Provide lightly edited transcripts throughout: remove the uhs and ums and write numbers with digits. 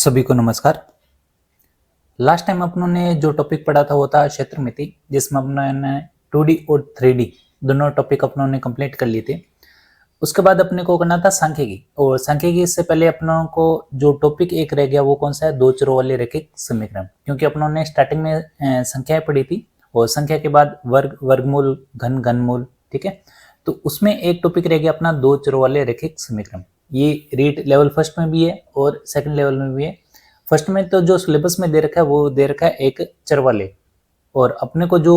सभी को नमस्कार। लास्ट टाइम अपनों ने जो टॉपिक पढ़ा था वो था क्षेत्रमिति, जिसमें अपनों ने 2D और 3D दोनों टॉपिक अपनों ने कंप्लीट कर लिए थे। उसके बाद अपने को करना था सांख्यिकी, और सांख्यिकी से पहले अपनों को जो टॉपिक एक रह गया वो कौन सा है, दो चरों वाले रैखिक समीकरण। क्योंकि अपनों ने स्टार्टिंग में संख्याएं पढ़ी थी और संख्या के बाद वर्ग, वर्गमूल, घन, घनमूल, ठीक है। तो उसमें एक टॉपिक रह गया अपना दो चरों वाले रैखिक समीकरण। ये रीट लेवल फर्स्ट में भी है और सेकंड लेवल में भी है। फर्स्ट में तो जो सिलेबस में दे रखा है वो दे रखा है एक चर वाले, और अपने को जो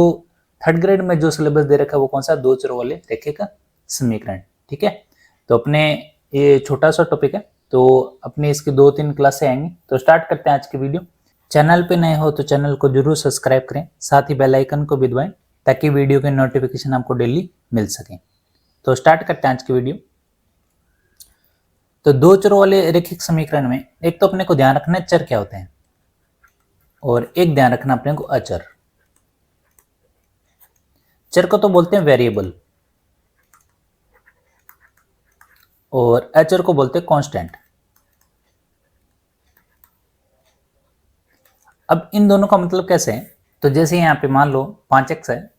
थर्ड ग्रेड में जो सिलेबस दे रखा है वो कौन सा, दो चर वाले रैखिक समीकरण, ठीक है। तो अपने ये छोटा सा टॉपिक है, तो अपने इसकी 2-3 क्लासें आएंगी। तो स्टार्ट करते हैं आज की वीडियो। चैनल पे नए हो तो चैनल को जरूर सब्सक्राइब करें, साथ ही बेल आइकन को भी दबाएं ताकि वीडियो के नोटिफिकेशन आपको डेली मिल सके। तो स्टार्ट करते हैं आज की वीडियो। तो दो चरों वाले रैखिक समीकरण में एक तो अपने को ध्यान रखना है चर क्या होते हैं, और एक ध्यान रखना अपने को अचर। चर को तो बोलते हैं वेरिएबल और अचर को बोलते हैं कांस्टेंट। अब इन दोनों का मतलब कैसे है, तो जैसे यहाँ पे मान लो 5x है।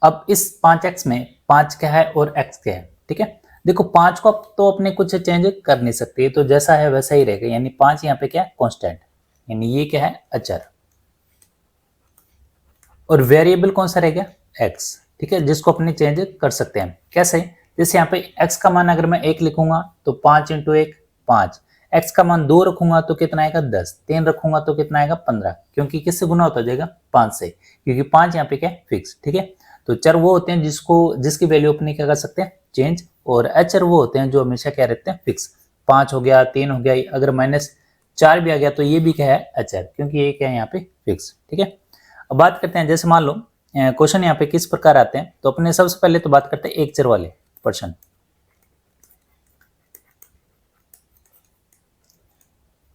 अब इस 5x में 5 क्या है और x क्या है, ठीक है। देखो 5 को तो अपने कुछ चेंज कर नहीं सकते, तो जैसा है वैसा ही रहेगा, यानी 5 यहाँ पे क्या है, कांस्टेंट, यानी ये क्या है, अचर। और वेरिएबल कौन सा रहेगा, x, ठीक है, जिसको अपने चेंज कर सकते हैं। कैसे, जैसे यहाँ पे x का मान अगर मैं 1 लिखूंगा तो 5 × 1 5, x का मान 2 रखूंगा तो कितना आएगा 10, 3 रखूंगा तो कितना आएगा 15, क्योंकि किससे गुना होता जाएगा, 5 से, क्योंकि 5 यहाँ पे क्या है, फिक्स, ठीक है। तो चर वो होते हैं जिसकी वैल्यू अपने क्या कर सकते हैं, चेंज, और अचर वो होते हैं जो हमेशा क्या रहते हैं, फिक्स। 5 हो गया, 3 हो गया, अगर -4 भी आ गया तो ये भी क्या है, अचर, क्योंकि ये क्या है यहाँ पे फिक्स, ठीक है। अब बात करते हैं, जैसे मान लो क्वेश्चन यहाँ पे किस प्रकार आते हैं, तो अपने सबसे पहले तो बात करते हैं एक चर वाले प्रश्न।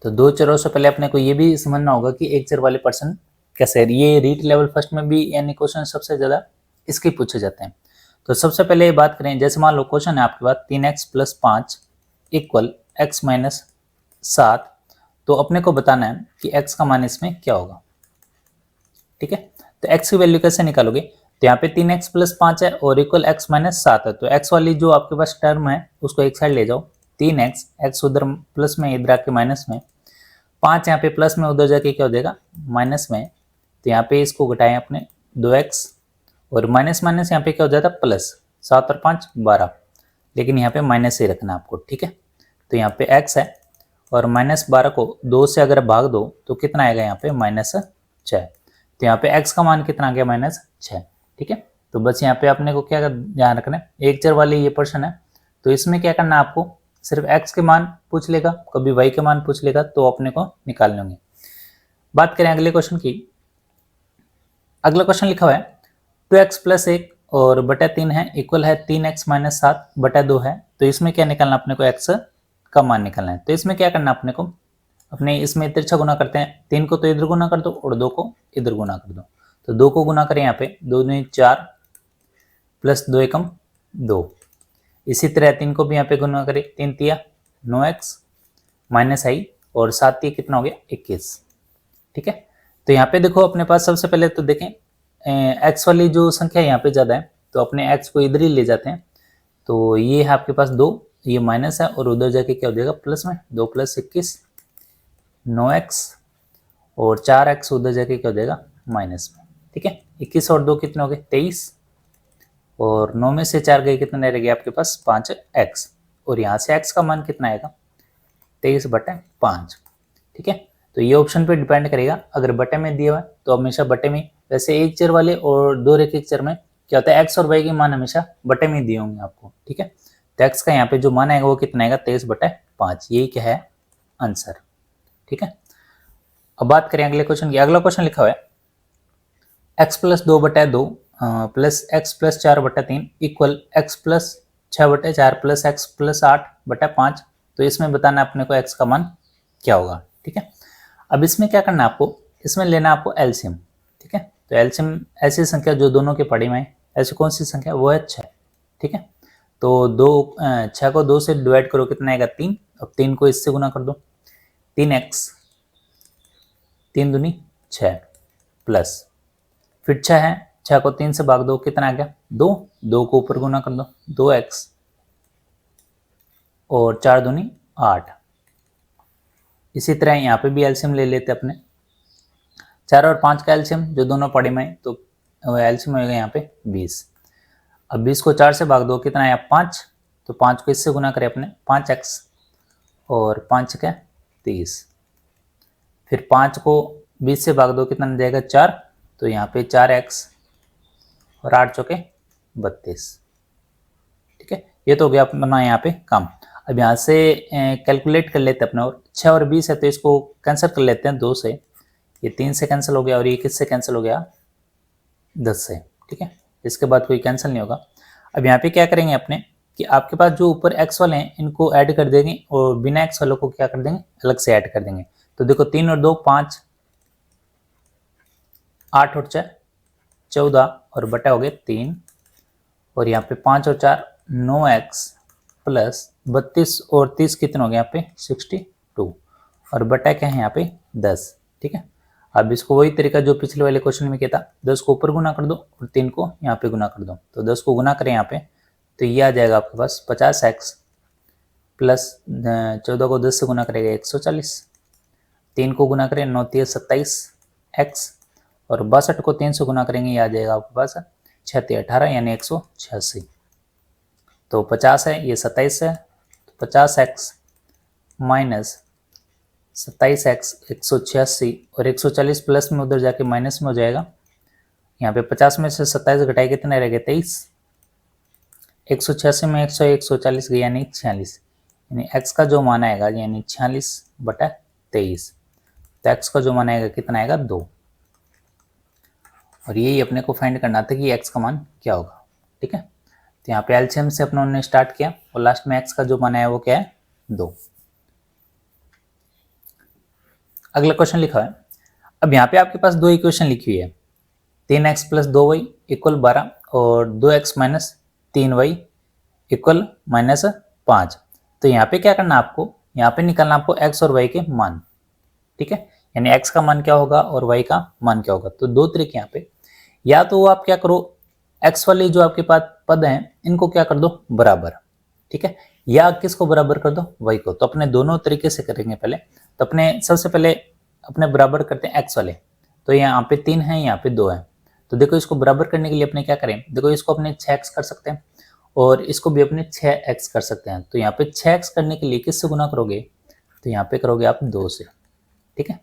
तो दो चरों से पहले अपने को ये भी समझना होगा कि एक चर वाले प्रश्न कैसे है। ये रीट लेवल फर्स्ट में भी यानी क्वेश्चन सबसे ज्यादा इसके पूछे जाते हैं। तो सबसे पहले बात करें, जैसे मान लो क्वेश्चन है आपके पास 3x + 5 = x - 7, तो अपने को बताना है कि x का मान इसमें क्या होगा, ठीक है। तो x की वैल्यू कैसे निकालोगे, तो यहाँ पे 3x + 5 है और इक्वल x - 7 है, तो x वाली जो आपके पास टर्म है उसको एक साइड ले जाओ। 3x, x उधर प्लस में, इधर आके माइनस में, 5 यहाँ पे प्लस में, उधर जाके क्या हो जाएगा, माइनस में। तो यहाँ पे इसको घटाएं अपने 2x, और माइनस माइनस यहाँ पे क्या हो जाता है प्लस, 7 और 5 12, लेकिन यहाँ पे माइनस ही रखना आपको, ठीक है। तो यहाँ पे x है और -12 को 2 से अगर भाग दो तो कितना आएगा, यहाँ पे -6। तो यहाँ पे x का मान कितना आ गया, -6, ठीक है। तो बस यहाँ पे अपने को क्या ध्यान रखना है, एक चर वाले ये प्रश्न है, तो इसमें क्या करना है आपको, सिर्फ x के मान पूछ लेगा, कभी y के मान पूछ लेगा, तो अपने को निकालने होंगे। बात करें अगले क्वेश्चन की। अगला क्वेश्चन लिखा हुआ है 2x + 1 और बटा 3 है, इक्वल है 3x - 7 बटा 2 है। तो इसमें क्या निकालना अपने को, x का मान निकालना है। तो इसमें क्या करना अपने को, अपने इसमें तिरछा गुना करते हैं, 3 को तो इधर गुना कर दो और 2 को इधर गुना कर दो। तो 2 को गुना करें यहाँ पे, 2 दूनी 4 + 2 एकम 2। इसी तरह 3 को भी यहाँ पे गुना करें, 3 तिया 9x -i और 7 तिया कितना हो गया, 21, ठीक है। तो यहाँ पे देखो अपने पास सबसे पहले तो देखें x वाली जो संख्या यहाँ पे ज्यादा है, तो अपने x को इधर ही ले जाते हैं। तो ये है आपके पास 2, ये माइनस है और उधर जाके क्या हो जाएगा, प्लस में, 2 + 21 9x और 4x उधर जाके क्या हो जाएगा, माइनस में, ठीक है। 21 और 2 कितने हो गए, 23, और 9 में से 4 गए, कितने रह गए आपके पास, 5x, और यहाँ से x का मान कितना आएगा, 23/5, ठीक है। तो ये ऑप्शन पे डिपेंड करेगा, अगर बटे में दिया हुआ है तो हमेशा बटे में। वैसे एक चर वाले और दो रैखिक चर में क्या होता है, x और y के मान हमेशा बटे में दिए होंगे आपको, ठीक है। तो x का यहाँ पे जो मान आएगा वो कितना आएगा, 23/5, यही क्या है आंसर, ठीक है। अब बात करें अगले क्वेश्चन की। अगला क्वेश्चन लिखा हुआ है x + 2/2 + x + 4/3 equal x + 6/4 + x + 8/5। तो इसमें बताना अपने को x का मान क्या होगा, ठीक है। अब इसमें क्या करना है आपको, इसमें लेना आपको एलसीएम, ठीक है। तो एलसीएम ऐसी संख्या जो दोनों के पड़ी में है, ऐसी कौन सी संख्या, वो है 6, ठीक है। तो 6 को 2 से डिवाइड करो, कितना आएगा 3, अब 3 को इससे गुना कर दो, 3x, 3 दूनी 6 प्लस फिर 6 है, 6 को 3 से भाग दो, कितना आ गया 2, 2 को ऊपर गुना कर दो 2x और 4 दूनी 8। इसी तरह यहाँ पे भी एलसीएम ले लेते अपने 4 और 5 का एलसीएम जो दोनों पड़े में, तो एलसीएम होगा यहाँ पे 20। अब 20 को 4 से भाग दो, कितना आया 5, तो 5 को इससे गुना करें अपने 5x और 5 का 30। फिर 5 को 20 से भाग दो, कितना जाएगा 4, तो यहाँ पे 4x और 8 चौके 32। ठीक है, ये तो हो गया अपना यहाँ पे काम। अब यहाँ से कैलकुलेट कर लेते हैं अपने, और 6 और 20 है तो इसको कैंसिल कर लेते हैं 2 से, ये 3 से कैंसिल हो गया और ये किससे कैंसिल हो गया 10 से। ठीक है, इसके बाद कोई कैंसिल नहीं होगा। अब यहाँ पे क्या करेंगे अपने कि आपके पास जो ऊपर x वाले हैं इनको ऐड कर देंगे और बिना x वालों को क्या कर देंगे अलग से ऐड कर देंगे। तो देखो 3 और 2 5, 8 और 4 14 और बटा हो गए 3, और यहाँ पे 5 और 4 9x प्लस 32 और 30 कितने हो गए यहाँ पे 62 और बटा क्या है यहाँ पे 10। ठीक है, अब इसको वही तरीका जो पिछले वाले क्वेश्चन में किया था, 10 को ऊपर गुना कर दो और 3 को यहाँ पे गुना कर दो। तो 10 को गुना करें यहाँ पे तो ये आ जाएगा आपके पास 50x प्लस 14 को 10 से गुना करेगा 140, 3 को गुना करें 9 3 27x और 62 को 3 से गुना करेंगे, ये आ जाएगा आपके पास 6 3 18 यानी 186। तो 50 है, ये 27 है, तो 50x माइनस 27x 186 और 140 प्लस में उधर जाके माइनस में हो जाएगा। यहाँ पे 50 में से 27 घटाए कितने रह गए 23, 186 में 140 गया यानी 46, यानी x का जो मान आएगा यानी 46 बटा 23, तो x का जो मान आएगा कितना आएगा 2। और यही अपने को फाइंड करना था कि x का मान क्या होगा। ठीक है, तो यहाँ पे एलसीएम से अपनों ने स्टार्ट किया और लास्ट में x का जो मान आया वो क्या है 2। अगला क्वेश्चन लिखा है, अब यहाँ पे आपके पास दो इक्वेशन लिखी हुई है, 3x प्लस 2y इक्वल 12 और 2x minus 3y equal minus 5। तो यहाँ पे क्या करना आपको, यहाँ पे निकालना आपको x और y के मान। ठीक है, यानी x का मान क्या होगा और y का मान क्या होगा। तो दो तरीके यहाँ पे, या तो आप क्या करो x वाले जो आपके पास पद हैं इनको क्या कर दो बराबर। ठीक है, या किसको बराबर कर दो y को। तो अपने दोनों तरीके से करेंगे पहले। तो अपने सबसे पहले अपने बराबर करते हैं x वाले, तो यहाँ पे 3 है यहाँ पे 2 है। तो देखो इसको बराबर करने के लिए अपने क्या करें, देखो इसको अपने 6x कर सकते हैं और इसको भी अपने 6x कर सकते हैं। तो यहाँ पे 6x करने के लिए किससे गुना करोगे, तो यहाँ पे करोगे आप 2 से। ठीक है,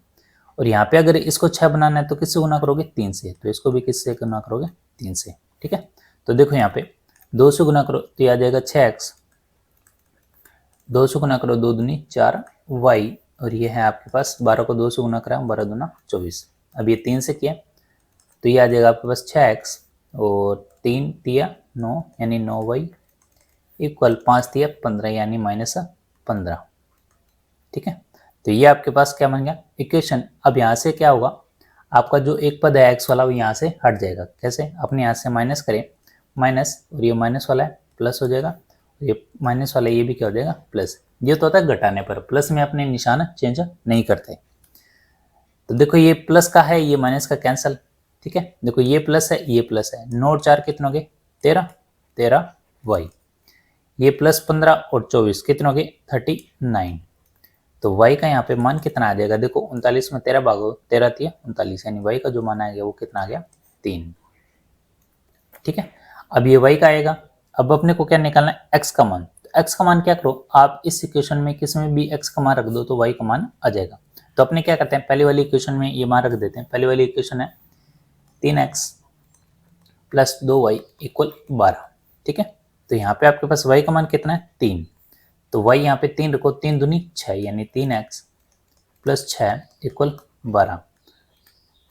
और यहाँ पे अगर इसको 6 बनाना है तो किससे गुना करोगे 3 से, तो इसको भी किससे गुना करोगे 3 से। ठीक है, तो देखो यहाँ पे 2 से गुना करो तो आ जाएगा 6x, 2 से गुना करो 2 दूनी 4y, और ये है आपके पास 12 को 2 से गुना करा 12 दूना 24। अब ये 3 से किया तो ये आ जाएगा आपके पास 6x और 3 तिया 9 यानी 9y इक्वल 5 तिया 15 यानी माइनस 15। ठीक है, तो ये आपके पास क्या बन गया इक्वेशन। अब यहाँ से क्या होगा, आपका जो एक पद है x वाला वो यहाँ से हट जाएगा। कैसे, अपने यहाँ से माइनस करें, माइनस और ये माइनस वाला है प्लस हो जाएगा, ये माइनस वाला ये भी क्या हो जाएगा प्लस। ये तो होता है घटाने पर, प्लस में अपने निशान चेंज नहीं करते। तो देखो ये प्लस का है ये माइनस का कैंसल। ठीक है, देखो ये प्लस है ये प्लस है, 9 और 4 कितने हो गए 13, 13y, ये प्लस 15 और 24 कितने हो गए 39। तो y का यहाँ पे मान कितना आ जाएगा, देखो 39 में 13 भागो 13 तिया 39, यानी y का जो मान आएगा वो कितना आ गया 3। ठीक है, अब ये y का आएगा। अब अपने को क्या निकालना है x का मान। तो x का मान क्या करो आप इस इक्वेशन में किसी में भी x का मान रख दो तो y का मान आ जाएगा। तो अपने क्या करते हैं पहली वाली इक्वेशन में ये मान रख देते हैं। पहली वाली इक्वेशन है 3x प्लस 2y इक्वल 12। ठीक है, तो यहाँ पे आपके पास y का मान कितना है 3, तो y यहाँ पे 3 रखो, 3 दूनी 6 यानी 3x प्लस 6 इक्वल 12।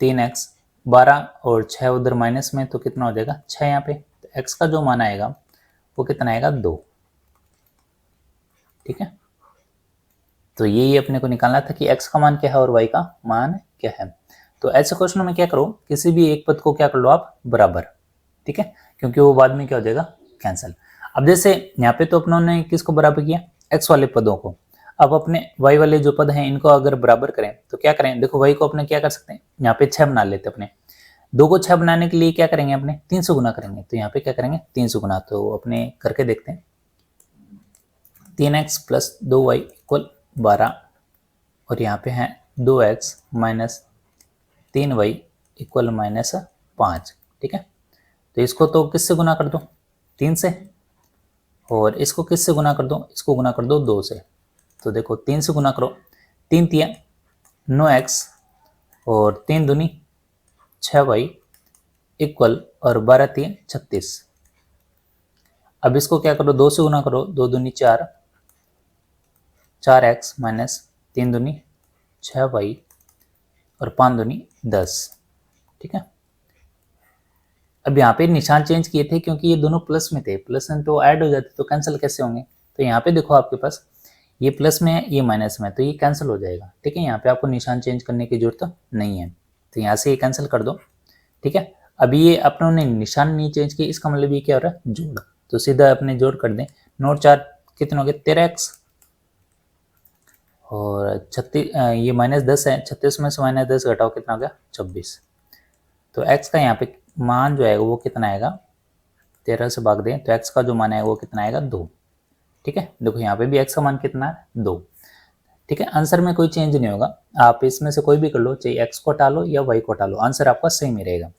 3x 12 और 6 उधर माइनस में तो कितना हो जाएगा 6 यहाँ पे, तो x का जो मान आएगा वो कितना आएगा 2। ठीक है, तो यही अपने को निकालना था कि x का मान क्या है और y का मान क्या है। तो ऐसे क्वेश्चनों में क्या करो किसी भी एक पद को क्या कर लो आप बराबर। ठीक है, क्योंकि वो बाद में क्या हो जाएगा कैंसिल। अब जैसे यहाँ पे तो अपनों ने किसको बराबर किया x वाले पदों को। अब अपने y वाले जो पद हैं इनको अगर बराबर करें तो क्या करें, देखो y को अपने क्या कर सकते हैं, यहाँ पे 6 बना लेते हैं अपने। 2 को 6 बनाने के लिए क्या करेंगे, अपने 3 से गुना करेंगे, तो यहाँ पे क्या करेंगे 3 से गुना, तो अपने करके देखते हैं। 3x प्लस 2y इक्वल 12 और यहाँ पे है 2x minus 3y equal minus 5। ठीक है, तो इसको तो किससे गुना कर दो, 3 से, और इसको किससे गुना कर दो, इसको गुना कर दो 2 से। तो देखो 3 से गुना करो, 3 तिया 9x और 3 दूनी 6y इक्वल और 12 तिया 36। अब इसको क्या करो, 2 से गुना करो, 2 दूनी 4, 4x माइनस 3 दूनी 6y और 5 दूनी 10। ठीक है, अब यहाँ पे निशान चेंज किए थे क्योंकि ये दोनों प्लस में थे, प्लस में तो ऐड हो जाते तो कैंसिल कैसे होंगे। तो यहाँ पे देखो आपके पास ये प्लस में है, ये माइनस में है, तो ये कैंसिल हो जाएगा। ठीक है, यहाँ पे आपको निशान चेंज करने की जरूरत नहीं है, तो यहाँ से ये कैंसिल कर दो। ठीक है, अभी ये अपनों ने निशान नहीं चेंज किया, इसका मतलब ये क्या हो रहा है, जोड़, तो सीधा अपने जोड़ कर दें। 9 4 कितने हो गए, 13x और 36, ये माइनस 10 है, 36 में से माइनस 10 घटाओ कितना हो गया, 26। तो x का यहाँ पे मान जो आएगा वो कितना आएगा, 13 से भाग दें तो x का जो मान आएगा वो कितना आएगा, 2। ठीक है, देखो यहाँ पे भी x का मान कितना है, 2। ठीक है, आंसर में कोई चेंज नहीं होगा, आप इसमें से कोई भी कर लो, चाहे x को टालो या y को टालो, आंसर आपका सेम ही रहेगा।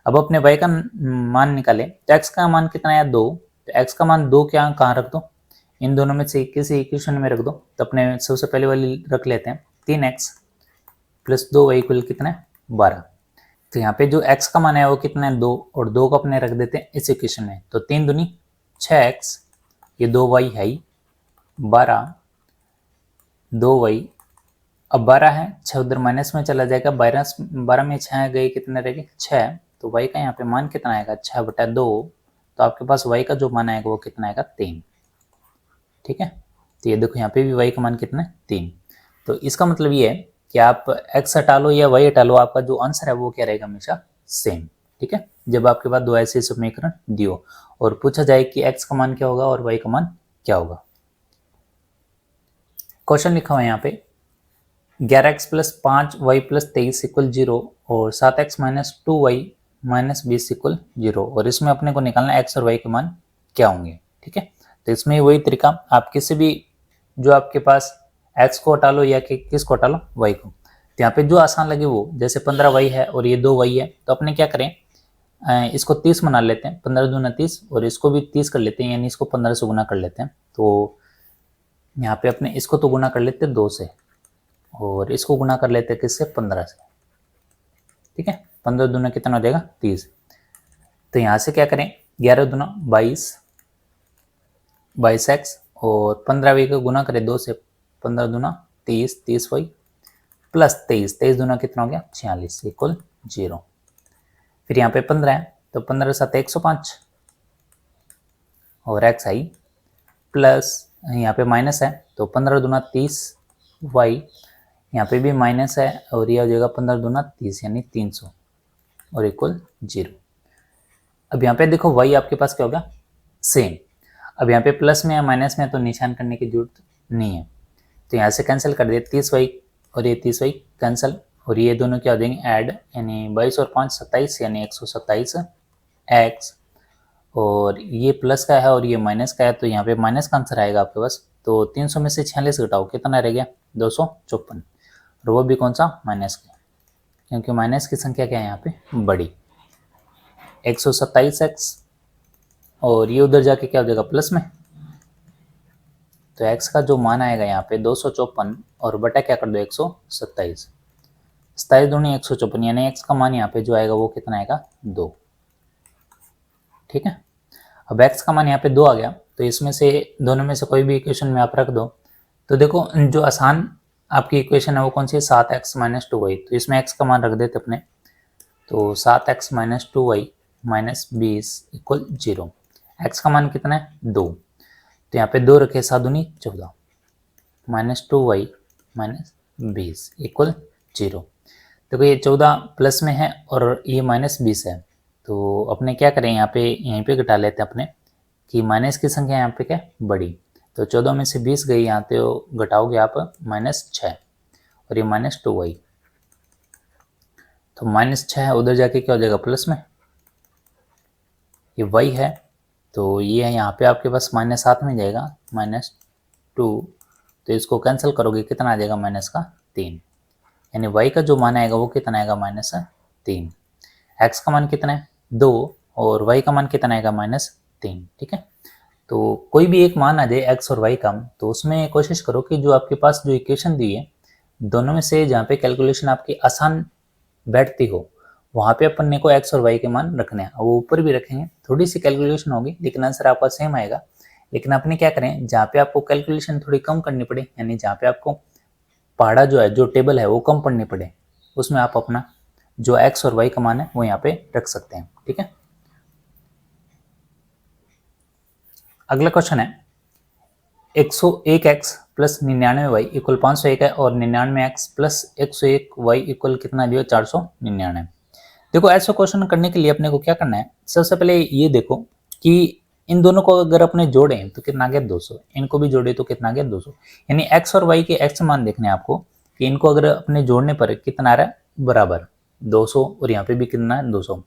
अब अपने y का मान निकाले तो x का मान कितना आया, 2, तो x का मान 2 क्या कहाँ रख दो, इन दोनों में से किसी इक्वेशन में रख दो। तो अपने सबसे पहले वाली रख लेते हैं, 3x प्लस 2y इक्वल कितना है, 12। तो यहाँ पे जो x का मान है वो कितना है, 2, और 2 को अपने रख देते हैं इस इक्वेशन में। तो 3 दूनी 6x, ये 2y है, 12 2y, अब 12 है, 6 उधर माइनस में चला जाएगा, 12 में 6 गए कितने रह गए, 6। तो y का यहाँ पे मान कितना आएगा, 6/2, तो आपके पास y का जो मान आएगा वो कितना आएगा, 3। ठीक है, तो ये देखो यहाँ पे भी y का मान कितना है, 3। तो इसका मतलब ये है कि आप x हटा लो या y हटा लो, आपका जो आंसर है वो क्या रहेगा, हमेशा सेम। ठीक है, जब आपके पास दो ऐसे समीकरण दियो और पूछा जाए कि x का मान क्या होगा और y का मान क्या होगा। क्वेश्चन लिखा हुआ है यहाँ पे 11x plus 5y plus 23 equal 0 और 7x minus 2y minus 20 equal 0, और इसमें अपने को निकालना x और y के मान क्या होंगे। ठीक है, तो इसमें वही तरीका, आप किसी भी जो आपके पास x को हटा लो या किसको हटा लो, y को। तो यहाँ पे जो आसान लगे वो, जैसे 15y है और ये 2y है, तो अपने क्या करें, इसको 30 बना लेते हैं, 15 दूना 30, और इसको भी 30 कर लेते हैं, यानी इसको 15 से गुना कर लेते हैं। तो यहाँ पे अपने इसको तो गुना कर लेते हैं 2 से, और इसको गुना कर लेते हैं किससे, 15 से। ठीक है, 15 दूना कितना हो जाएगा, 30। तो यहाँ से क्या करें, 11 दूना 22x और 15y को गुना करें 2 से, 15 दूना 30, 30y प्लस 23 दूना कितना हो गया, 46 इक्वल 0। फिर यहाँ पे 15 है, तो 15 7 105 और x आई प्लस यहाँ पे माइनस है, तो 15 दूना 30y, यहाँ पे भी माइनस है और यह हो जाएगा 15 दूना 30 यानी 300 और इक्वल 0। अब यहाँ पे देखो y आपके पास क्या होगा, सेम। अब यहाँ पे प्लस में या माइनस में तो निशान करने की जरूरत नहीं है, तो यहाँ से कैंसिल कर दिए, 30y और ये 30y कैंसिल, और ये दोनों क्या हो जाएंगे ऐड, यानी 22 और 5 27 यानी 127 x, और ये प्लस का है और ये माइनस का है, तो यहाँ पे माइनस का आंसर आएगा आपके पास। तो 300 में से 46 घटाओ कितना रह गया, 254, और वो भी कौन सा, माइनस का, क्योंकि माइनस की संख्या क्या है यहाँ पे, बड़ी। 127x और ये उधर जाके क्या हो जाएगा, प्लस में, तो x का जो मान आएगा यहाँ पे 254 और बटा क्या कर दो 127, 27 दूनी 154, यानी x का मान यहाँ पे जो आएगा वो कितना आएगा, 2। ठीक है, अब x का मान यहाँ पे 2 आ गया, तो इसमें से दोनों में से कोई भी इक्वेशन में आप रख दो। तो देखो जो आसान आपकी इक्वेशन है वो कौन सी है, 7x माइनस 2y, तो इसमें x का मान रख देते अपने, तो 7x minus 2y minus 20 equal 0। x का मान कितना है, 2, तो यहाँ पे 2 रखे, 7 दूनी 14 माइनस 2y माइनस 20 इक्वल 0। देखो ये 14 प्लस में है और ये माइनस 20 है, तो अपने क्या करें, यहाँ पे यहीं पे घटा लेते हैं अपने कि माइनस की संख्या यहाँ पे क्या बड़ी, तो 14 में से 20 गई, यहाँ तो घटाओगे आप -6 और ये -2y, तो -6 उधर जाके क्या हो जाएगा प्लस में, ये y है तो ये है यहाँ पे आपके पास -7 में जाएगा -2, तो इसको कैंसिल करोगे कितना आ जाएगा -3, यानी y का जो मान आएगा वो कितना आएगा -3। x का मान कितना है 2 और y का मान कितना आएगा -3। ठीक है, तो कोई भी एक मान आ जाए x और y का, तो उसमें कोशिश करो कि जो आपके पास जो इक्वेशन दी है दोनों में से जहाँ पे कैलकुलेशन आपकी आसान बैठती हो वहाँ पे अपन ने को x और y के मान रखने हैं। वो ऊपर भी रखेंगे, थोड़ी सी कैलकुलेशन होगी लेकिन आंसर आपका सेम आएगा। लेकिन अपने क्या करें, जहाँ पे आपको कैलकुलेशन थोड़ी कम करनी पड़े, यानी जहाँ पे आपको पहाड़ा जो है, जो टेबल है वो कम पढ़नी पड़े, उसमें आप अपना जो x और y का मान है वो यहाँ पे रख सकते हैं। ठीक है, अगला क्वेश्चन है 101x प्लस 99y इक्वल 501 है और 99x प्लस 101y इक्वल कितना दिया 499। देखो ऐसा क्वेश्चन करने के लिए अपने को क्या करना है, सबसे पहले ये देखो कि इन दोनों को अगर अपने जोड़े तो कितना आ गया 200, इनको भी जोड़े तो कितना आ गया 200, यानी x और y के x मान देखने हैं आपको कि इनको अगर अपने जोड़ने पर कितना आ रहा है बराबर 200 और यहाँ पे भी कितना है 200।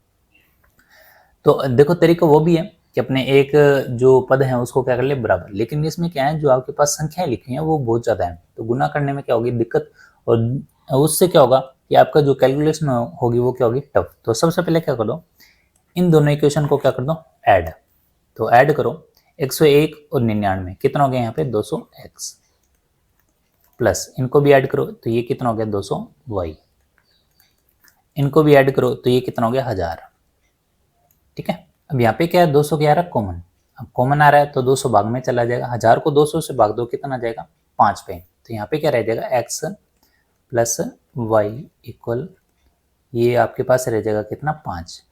तो देखो तरीका वो भी है कि अपने एक जो पद है उसको क्या कर ले बराबर, लेकिन इसमें क्या है जो आपके पास संख्याएं लिखी हैं वो बहुत ज्यादा है, तो गुना करने में क्या होगी दिक्कत, और उससे क्या होगा कि आपका जो कैलकुलेशन होगी वो क्या होगी टफ। तो सबसे पहले क्या कर दो, इन दोनों इक्वेशन को क्या कर दो ऐड, तो ऐड करो 101 और 99 कितना हो गया यहाँ पे 200x प्लस इनको भी ऐड करो तो ये कितना हो गया 200y, इनको भी ऐड करो तो ये कितना हो गया 1000। ठीक है, अब यहाँ पे क्या है 200 क्या आ रहा है कॉमन, अब कॉमन आ रहा है तो 200 भाग में चला जाएगा, 1000 को 200 से भाग दो कितना जाएगा 5 पे, तो यहाँ पे क्या रह जाएगा x प्लस वाई इक्वल ये आपके पास रह जाएगा कितना 5।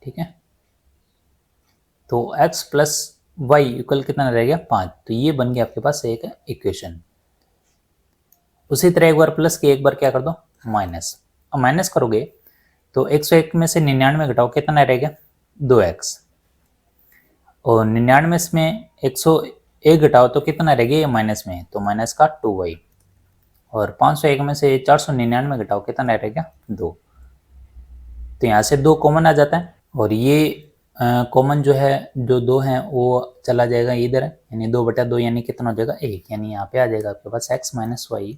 ठीक है, तो x प्लस वाई इक्वल कितना रह गया 5, तो ये बन गया आपके पास एक इक्वेशन। उसी तरह एक बार प्लस की एक बार क्या कर दो माइनस, अब माइनस करोगे तो 101 में से 99 घटाओ कितना रहेगा 2x, और 99 में 101 घटाओ तो कितना रहेगा ये माइनस में, तो माइनस का 2y, और 501 में से 499 घटाओ कितना रहेगा 2, तो यहाँ से 2 कॉमन आ जाता है और ये कॉमन जो है जो 2 है वो चला जाएगा इधर, यानी 2/2 यानी कितना हो जाएगा 1, यानी यहाँ पे आ जाएगा आपके पास x माइनस वाई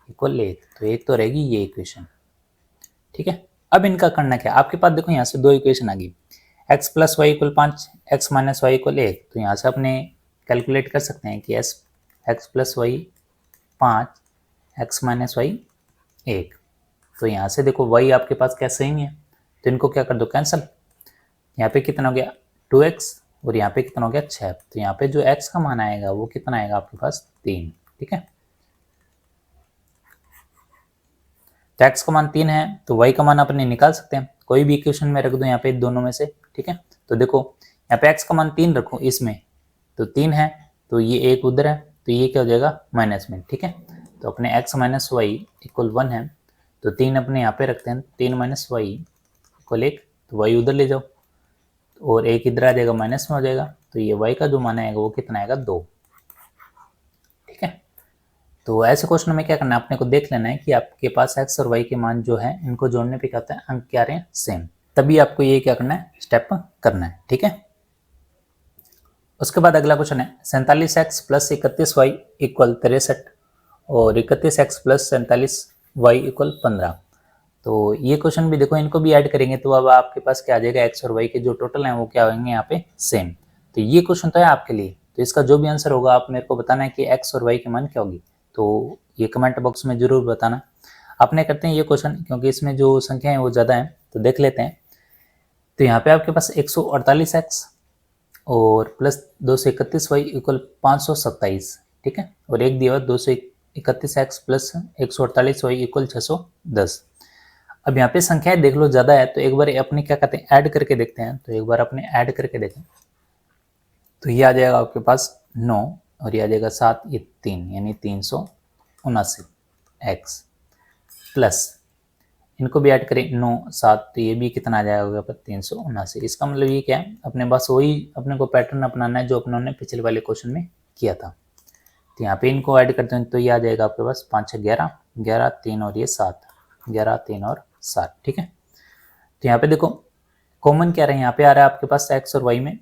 इक्वल 1, तो 1 तो रहेगी ये इक्वेशन। ठीक है, अब इनका करना क्या, आपके पास देखो यहाँ से 2 इक्वेशन आ गई, x plus y equal 5, x minus y equal 1, तो यहाँ से अपने कैलकुलेट कर सकते हैं कि x plus y 5 x minus y 1, तो यहाँ से देखो y आपके पास क्या सेम है, तो इनको क्या कर दो कैंसिल, यहाँ पे कितना हो गया 2x और यहाँ पे कितना हो गया 6, तो यहाँ पे जो x का मान आएगा वो कितना आएगा आपके पास 3। ठीक है, तो x का मान 3 है तो y का मान अपने निकाल सकते हैं, कोई भी इक्वेशन में रख दो यहाँ पे दोनों में से। ठीक है, तो देखो यहाँ पे x का मान 3 रखो इसमें, तो 3 है तो ये 1 उधर है तो ये क्या हो जाएगा माइनस में। ठीक है, तो अपने x माइनस वाई इक्वल 1 है तो 3 अपने यहाँ पे रखते हैं, 3 माइनस वाई इक्वल 1, तो y उधर ले जाओ और 1 इधर आ जाएगा माइनस में हो जाएगा, तो ये y का जो मान आएगा वो कितना आएगा 2। ठीक है, तो ऐसे क्वेश्चन में क्या करना है अपने को देख लेना है कि आपके पास x और y के मान जो है इनको जोड़ने पे क्या होता है अंक क्या रहे हैं सेम, तभी आपको ये क्या करना है स्टेप करना है। ठीक है, उसके बाद अगला क्वेश्चन है 47x प्लस 31y इक्वल 63 और 31x प्लस 47y इक्वल 15। तो ये क्वेश्चन भी देखो इनको भी ऐड करेंगे तो अब आपके पास क्या आ जाएगा x और y के जो टोटल हैं वो क्या होंगे यहाँ पे सेम। तो ये क्वेश्चन तो है आपके लिए, तो इसका जो भी आंसर होगा आप मेरे को बताना है कि x और y के मान क्या होगी, तो ये कमेंट बॉक्स में जरूर बताना। अपने करते हैं ये क्वेश्चन क्योंकि इसमें जो संख्या है वो ज़्यादा है, तो देख लेते हैं। तो यहाँ पे आपके पास 148x और प्लस 231y इक्वल 527। ठीक है, और एक दिया 231x प्लस 148y इक्वल 610। अब यहाँ पे संख्याएं देख लो ज़्यादा है तो एक बार अपने क्या कहते हैं ऐड करके देखते हैं, तो एक बार अपने ऐड करके देखें तो ये आ जाएगा आपके पास 9 और ये आ जाएगा 7, ये 3 यानी 379x प्लस इनको भी ऐड करें 9 7, तो ये भी कितना आ जाएगा पर 379। इसका मतलब ये क्या है, अपने पास वही अपने को पैटर्न अपनाना है जो अपने पिछले वाले क्वेश्चन में किया था। तो यहाँ पे इनको ऐड करते हैं तो ये आ जाएगा आपके पास 5 6 11, 11 3 और ये 7, 11 3 और 7। ठीक है, तो यहाँ पे देखो कॉमन क्या रहा है, यहाँ पे आ रहा है आपके पास x और y में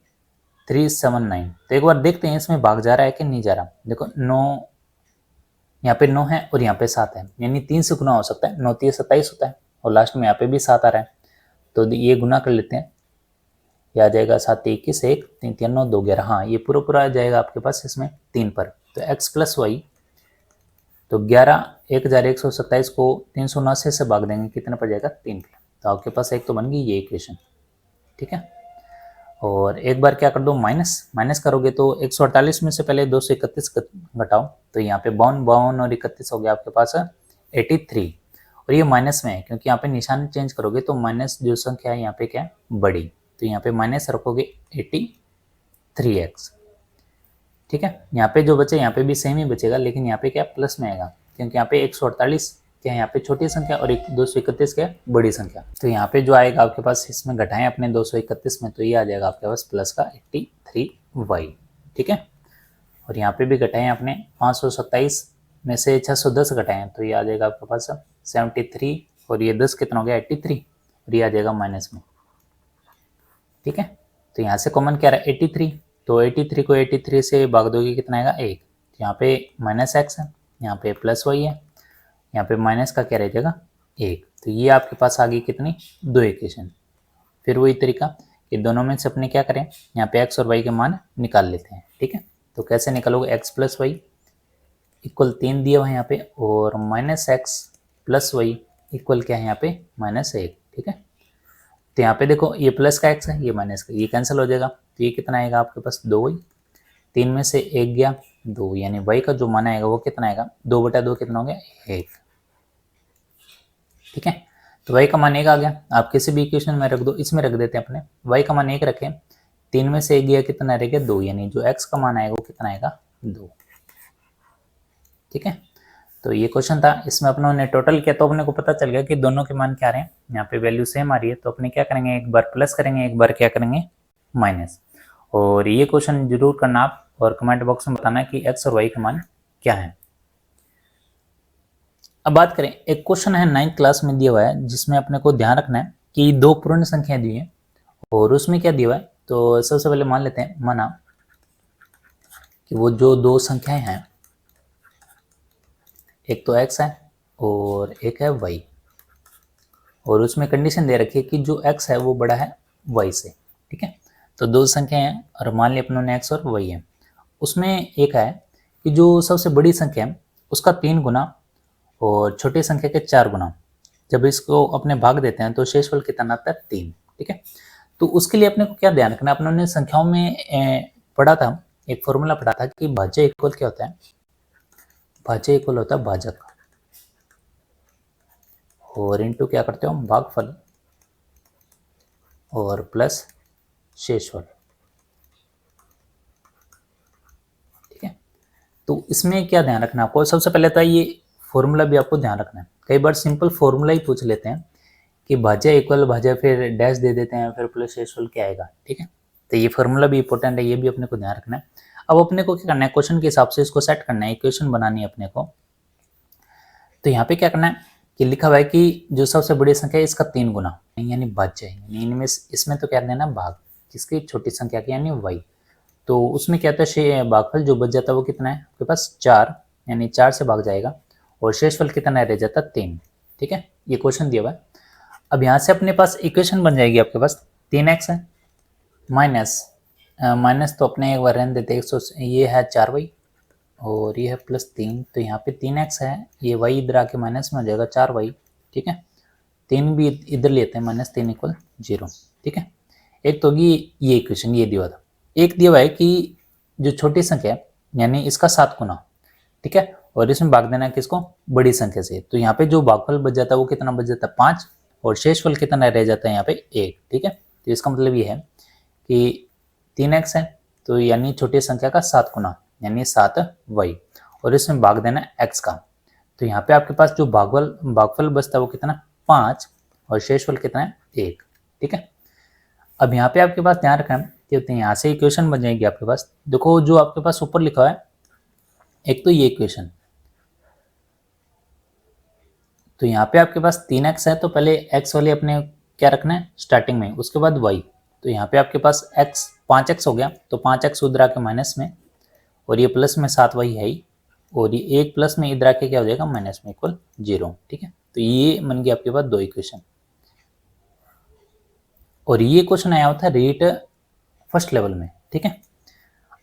379। तो एक बार देखते हैं इसमें भाग जा रहा है कि नहीं जा रहा। देखो 9, यहाँ पे 9 है और यहाँ पे 7 है, यानी 3 से गुना हो सकता है, 9 3 27 होता है और लास्ट में यहाँ पे भी 7 आ रहा है, तो ये गुना कर लेते हैं। ये आ जाएगा 7 21 1 3 3 9 2 11। हाँ, ये पूरा पूरा आ जाएगा आपके पास इसमें 3 पर। तो x प्लस वाई, तो 11 1127 को 379 से भाग देंगे, कितने पर जाएगा 3 पे। तो आपके पास एक तो बन गई ये इक्वेशन। ठीक है, और एक बार क्या कर दो, माइनस करोगे तो 148 में से पहले 231 घटाओ, तो यहाँ पे 52 और 31 हो गया आपके पास 83। और ये माइनस में है क्योंकि यहाँ पे निशान चेंज करोगे तो माइनस जो संख्या है यहाँ पे क्या है, बड़ी, तो यहाँ पे माइनस रखोगे 83x। ठीक है, यहाँ पे जो बचे यहाँ पे भी सेम ही बचेगा, लेकिन यहाँ पे क्या प्लस में आएगा क्योंकि यहाँ पे 148 क्या है, यहाँ पे छोटी संख्या और 231 क्या है, बड़ी संख्या। तो यहाँ पे जो आएगा आपके पास, इसमें घटाएं अपने 231 में, तो ये आ जाएगा आपके पास प्लस का 83y। ठीक है, और यहाँ पे भी घटाएं अपने 527 में से 610 घटाएं, तो ये आ जाएगा आपके पास 73 और ये 10 कितना हो गया 83 और ये आ जाएगा माइनस में। ठीक है, तो यहाँ से कॉमन क्या रहा 83, तो 83 को 83 से भाग दोगे कितना आएगा 1। यहाँ पे माइनस एक्स है, यहाँ पे प्लस वाई है, यहाँ पे माइनस का क्या रह जाएगा 1। तो ये आपके पास आ गई कितनी, 2 इक्वेशन। फिर वही तरीका कि दोनों में से अपने क्या करें, यहाँ पे x और y के मान निकाल लेते हैं। ठीक है, तो कैसे निकालोगे, x प्लस वाई इक्वल 3 दिया हुआ है यहाँ पे, और minus x plus y equal क्या है यहाँ पे -1। ठीक है, तो यहाँ पे देखो ये प्लस का x है, ये माइनस का, ये कैंसिल हो जाएगा, तो ये कितना आएगा आपके पास 2y, 3 में से 1 गया 2, यानी y का जो मान आएगा वो कितना आएगा 2/2 कितना हो गया 1। ठीक है, तो y का मान 1 आ गया, आप किसी भी इक्वेशन में रख दो, इसमें रख देते हैं अपने, y का मान 1 रखें, 3 में से 1 गया कितना रहेगा 2, यानी जो x का मान आएगा वो कितना आएगा 2। ठीक है, तो ये क्वेश्चन था, इसमें अपनों ने टोटल किया तो अपने को पता चल गया कि दोनों के मान क्या रहे हैं, यहाँ पे वैल्यू सेम आ रही है, तो अपने क्या करेंगे, एक बार प्लस करेंगे, एक बार क्या करेंगे माइनस। और ये क्वेश्चन जरूर करना आप, और कमेंट बॉक्स में बताना कि x और y के मान क्या है। अब बात करें, एक क्वेश्चन है 9th क्लास में दिया हुआ है, जिसमें अपने को ध्यान रखना है कि 2 पूर्ण संख्या दी है और उसमें क्या दिया हुआ है। तो सबसे पहले मान लेते हैं, माना कि वो जो 2 संख्याएं हैं, एक तो x है और एक है y, और उसमें कंडीशन दे रखी है कि जो x है वो बड़ा है y से। ठीक है, तो 2 संख्याएं हैं और मान लिया अपनों ने x और y है। उसमें एक है कि जो सबसे बड़ी संख्या है उसका 3 गुना और छोटी संख्या के 4 गुना, जब इसको अपने भाग देते हैं तो शेषफल कितना आता है 3। ठीक है, तो उसके लिए अपने को क्या ध्यान रखना है, अपनों ने संख्याओं में पढ़ा था, एक फॉर्मूला पढ़ा था कि भाज्य इक्वल क्या होता है, भाज्य इक्वल होता है भाजक, और इनटू क्या करते हो भागफल और प्लस शेषफल। ठीक है, तो इसमें क्या ध्यान रखना है आपको, सबसे पहले तो ये फॉर्मूला भी आपको ध्यान रखना है। कई बार सिंपल फॉर्मूला ही पूछ लेते हैं कि भाज्य इक्वल भाज्य, फिर डैश दे देते हैं, फिर प्लस शेषफल क्या आएगा। ठीक है, तो ये फॉर्मूला भी इंपॉर्टेंट है, ये भी अपने को ध्यान रखना है। अब अपने को क्या करना है, क्वेश्चन के हिसाब से इसको सेट करना है, इक्वेशन बनानी है अपने को। तो यहाँ पे क्या करना है कि लिखा हुआ है कि जो सबसे बड़ी संख्या है इसका 3 गुना, यानी भाज्य है, यानी इनमें इसमें तो क्या देना भाग, किसकी छोटी संख्या की, यानी y। तो उसमें क्या होता है, भागफल जो बच जाता है वो कितना है आपके पास 4, यानी 4 से भाग जाएगा, और शेषफल कितना रह जाता 3। ठीक है, ये क्वेश्चन दिया हुआ है। अब यहाँ से अपने पास इक्वेशन बन जाएगी आपके पास 3x है माइनस तो अपने एक बार रहने देते 100, ये है 4y और ये है +3, तो यहाँ पे 3x है, ये y इधर आके माइनस में हो जाएगा 4y। ठीक है, 3 भी इधर लेते हैं, -3 = 0। ठीक है, एक तो होगी ये इक्वेशन, ये दिया हुआ था। एक दिया हुआ है कि जो छोटी संख्या है यानी इसका 7 गुना, ठीक है, और इसमें भाग देना है किसको, बड़ी संख्या से। तो यहाँ पे जो भागफल बच जाता है वो कितना बच जाता है 5, और शेषफल कितना रह जाता है यहाँ पे 1। ठीक है, तो इसका मतलब ये है कि 3x है, तो यानी छोटी संख्या का 7 गुना, यानी 7y, और इसमें भाग देना है x का। तो यहाँ पे आपके पास जो भागफल बचता है वो कितना 5 और शेषफल कितना है 1। ठीक है, अब यहाँ पे आपके पास ध्यान रखना कि यहाँ से इक्वेशन बन जाएगी आपके पास। देखो जो आपके पास ऊपर लिखा हुआ है, एक तो ये इक्वेशन, तो यहाँ पे आपके पास 3x है, तो पहले x वाले अपने क्या रखना है स्टार्टिंग में, उसके बाद y। तो यहाँ पे आपके पास x 5x हो गया, तो 5x उधर आके माइनस में, और ये प्लस में 7y है ही, और ये 1 प्लस में इधर आके क्या हो जाएगा माइनस में इक्वल 0। ठीक है, तो ये बन गया आपके पास 2 इक्वेशन। और ये क्वेश्चन आया हुआ था रीट फर्स्ट लेवल में। ठीक है,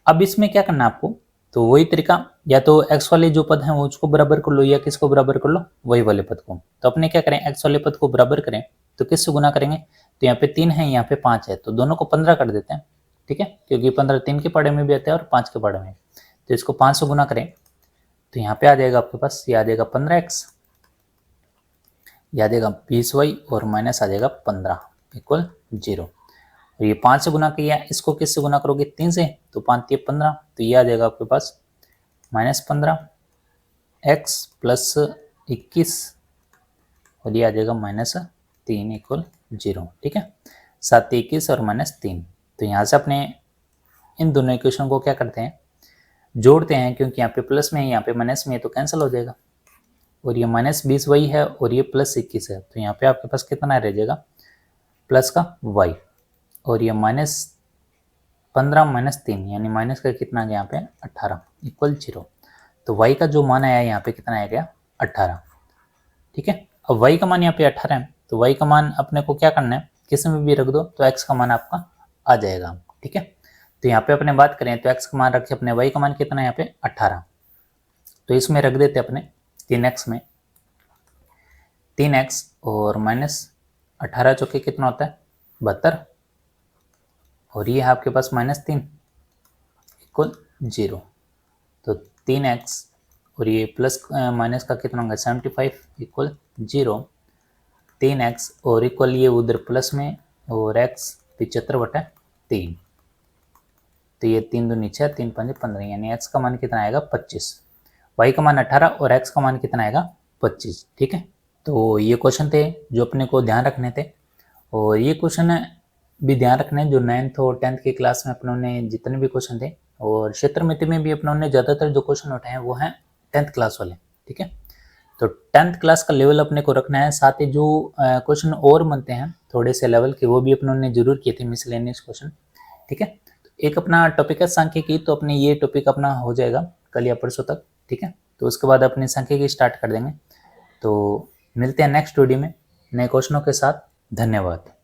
अब इसमें क्या करना है आपको, तो वही तरीका, या तो x वाले जो पद हैं वो उसको बराबर कर लो, या किसको बराबर कर लो, वही वाले पद को। तो अपने क्या करें, x वाले पद को बराबर करें तो किससे गुना करेंगे, तो यहाँ पे 3 है, यहाँ पे 5 है, तो दोनों को 15 कर देते हैं। ठीक है, क्योंकि 15 3 के पढ़े में भी आता है और 5 के पढ़े में, तो इसको 5 से गुना करें तो यहाँ पे आ जाएगा आपके पास, ये आ जाएगा 15x, ये आ जाएगा 20y, और माइनस आ जाएगा 15 इक्वल 0। और ये 5 से गुना किया, इसको किससे गुना करोगे 3 से, तो 5 3 15, तो ये आ जाएगा आपके पास -15x प्लस 21, और ये आ जाएगा -3 इक्वल 0। ठीक है, 7 21 और -3। तो यहाँ से अपने इन दोनों इक्वेशन को क्या करते हैं, जोड़ते हैं, क्योंकि यहाँ पे प्लस में है, यहाँ पे माइनस में है, तो कैंसिल हो जाएगा। और ये -20 वही है, और ये +21 है, तो यहाँ पे आपके पास कितना रह जाएगा प्लस का y, और ये -15 -3 यानी माइनस का कितना आ गया यहाँ पे 18 इक्वल 0। तो y का जो मान आया यहाँ पे कितना आ गया 18। ठीक है, अब y का मान यहाँ पे 18 है, तो y का मान अपने को क्या करना है, किसी में भी रख दो तो x का मान आपका आ जाएगा। ठीक है, तो यहाँ पे अपने बात करें तो x का मान रखे अपने, y का मान कितना है यहाँ पे 18, तो इसमें रख देते अपने 3x में, 3x और -18 चौके कितना होता है 72, और ये है आपके पास -3 इक्वल 0। तो 3x और ये प्लस माइनस का कितना होगा 75 इक्वल 0, 3x और इक्वल ये उधर प्लस में, और x 75/3, तो ये 3 2 नीचे 3 5 15, यानी x का मान कितना आएगा 25, y का मान 18 और x का मान कितना आएगा 25। ठीक है, तो ये क्वेश्चन थे जो अपने को ध्यान रखने थे, और ये क्वेश्चन भी ध्यान रखना है जो 9th और 10th की क्लास में अपनों ने जितने भी क्वेश्चन थे, और क्षेत्रमिति में भी अपनों ने ज़्यादातर जो क्वेश्चन उठाए हैं वो हैं 10th क्लास वाले। ठीक है, तो 10th क्लास का लेवल अपने को रखना है, साथ ही जो क्वेश्चन और बनते हैं थोड़े से लेवल के वो भी अपनों ने जरूर किए थे मिसलेनियस क्वेश्चन। ठीक है, तो एक अपना टॉपिक है सांख्यिकी, तो अपने ये टॉपिक अपना हो जाएगा कल या परसों तक। ठीक है, तो उसके बाद अपनी सांख्यिकी स्टार्ट कर देंगे। तो मिलते हैं नेक्स्ट वीडियो में नए क्वेश्चनों के साथ। धन्यवाद।